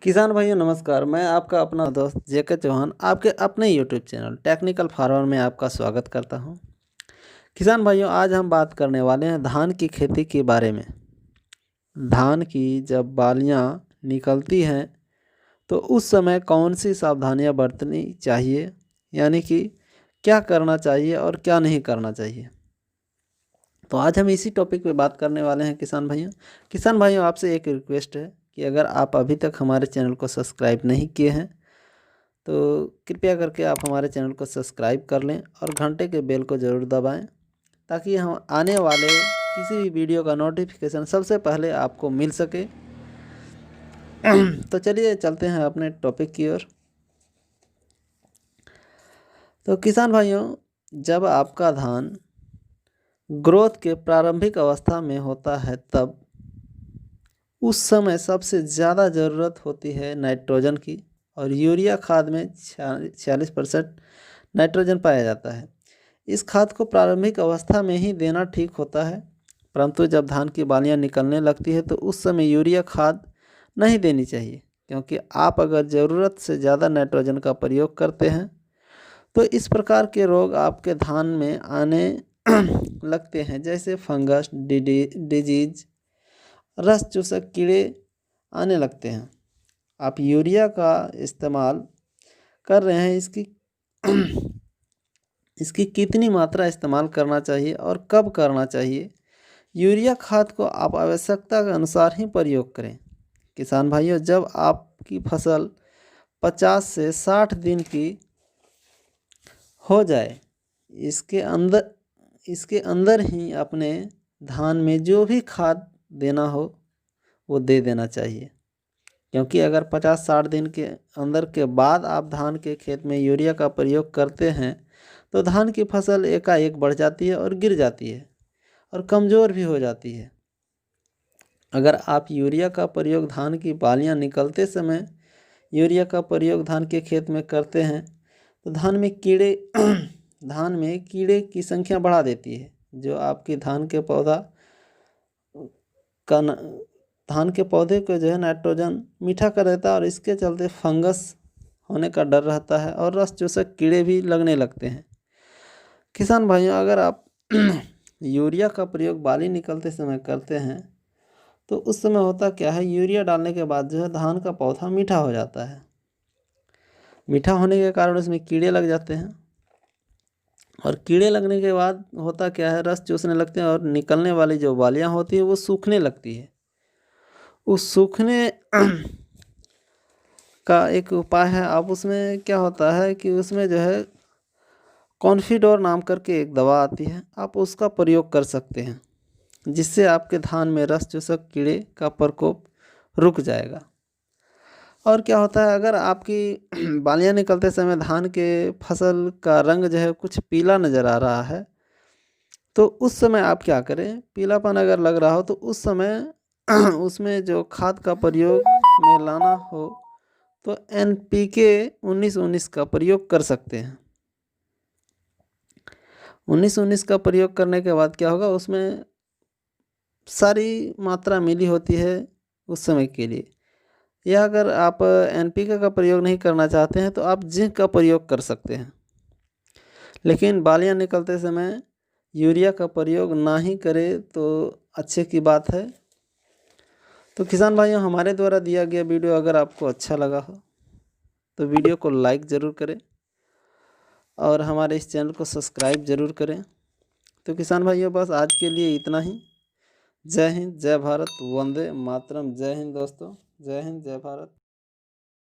किसान भाइयों नमस्कार। मैं आपका अपना दोस्त जेके चौहान आपके अपने यूट्यूब चैनल टेक्निकल फार्मर में आपका स्वागत करता हूं। किसान भाइयों आज हम बात करने वाले हैं धान की खेती के बारे में। धान की जब बालियां निकलती हैं तो उस समय कौन सी सावधानियां बरतनी चाहिए, यानी कि क्या करना चाहिए और क्या नहीं करना चाहिए। तो आज हम इसी टॉपिक पे बात करने वाले हैं किसान भाइयों आपसे एक रिक्वेस्ट है कि अगर आप अभी तक हमारे चैनल को सब्सक्राइब नहीं किए हैं तो कृपया करके आप हमारे चैनल को सब्सक्राइब कर लें और घंटे के बेल को ज़रूर दबाएं ताकि हम आने वाले किसी भी वीडियो का नोटिफिकेशन सबसे पहले आपको मिल सके। तो चलिए चलते हैं अपने टॉपिक की ओर। तो किसान भाइयों जब आपका धान ग्रोथ के प्रारंभिक अवस्था में होता है तब उस समय सबसे ज़्यादा ज़रूरत होती है नाइट्रोजन की, और यूरिया खाद में 46% नाइट्रोजन पाया जाता है। इस खाद को प्रारंभिक अवस्था में ही देना ठीक होता है, परंतु जब धान की बालियां निकलने लगती है तो उस समय यूरिया खाद नहीं देनी चाहिए, क्योंकि आप अगर ज़रूरत से ज़्यादा नाइट्रोजन का प्रयोग करते हैं तो इस प्रकार के रोग आपके धान में आने लगते हैं, जैसे फंगस, डिजीज, रस चूसक कीड़े आने लगते हैं। आप यूरिया का इस्तेमाल कर रहे हैं, इसकी कितनी मात्रा इस्तेमाल करना चाहिए और कब करना चाहिए। यूरिया खाद को आप आवश्यकता के अनुसार ही प्रयोग करें। किसान भाइयों जब आपकी फसल 50 से 60 दिन की हो जाए इसके अंदर ही अपने धान में जो भी खाद देना हो वो दे देना चाहिए, क्योंकि अगर 50-60 दिन के अंदर के बाद आप धान के खेत में यूरिया का प्रयोग करते हैं तो धान की फसल एकाएक बढ़ जाती है और गिर जाती है और कमज़ोर भी हो जाती है। अगर आप यूरिया का प्रयोग धान की बालियां निकलते समय यूरिया का प्रयोग धान के खेत में करते हैं तो धान में कीड़े की संख्या बढ़ा देती है, जो आपकी धान के पौधे को जो है नाइट्रोजन मीठा कर देता है, और इसके चलते फंगस होने का डर रहता है और रस चूसक कीड़े भी लगने लगते हैं। किसान भाइयों अगर आप यूरिया का प्रयोग बाली निकलते समय करते हैं तो उस समय होता क्या है, यूरिया डालने के बाद जो है धान का पौधा मीठा हो जाता है। मीठा होने के कारण उसमें कीड़े लग जाते हैं, और कीड़े लगने के बाद होता क्या है, रस चूसने लगते हैं और निकलने वाली जो बालियां होती है वो सूखने लगती है। उस सूखने का एक उपाय है, आप उसमें क्या होता है कि उसमें जो है कॉन्फिडोर नाम करके एक दवा आती है, आप उसका प्रयोग कर सकते हैं, जिससे आपके धान में रस चूसक कीड़े का प्रकोप रुक जाएगा। और क्या होता है, अगर आपकी बालियां निकलते समय धान के फसल का रंग जो है कुछ पीला नज़र आ रहा है तो उस समय आप क्या करें, पीलापन अगर लग रहा हो तो उस समय उसमें जो खाद का प्रयोग में लाना हो तो NPK 19-19 का प्रयोग कर सकते हैं। 19-19 का प्रयोग करने के बाद क्या होगा, उसमें सारी मात्रा मिली होती है उस समय के लिए। या अगर आप NPK का प्रयोग नहीं करना चाहते हैं तो आप जिंक का प्रयोग कर सकते हैं, लेकिन बालियां निकलते समय यूरिया का प्रयोग ना ही करें तो अच्छे की बात है। तो किसान भाइयों हमारे द्वारा दिया गया वीडियो अगर आपको अच्छा लगा हो तो वीडियो को लाइक ज़रूर करें और हमारे इस चैनल को सब्सक्राइब ज़रूर करें। तो किसान भाइयों बस आज के लिए इतना ही। जय हिंद, जय भारत, वंदे मातरम। जय हिंद दोस्तों, जय हिंद, जय भारत।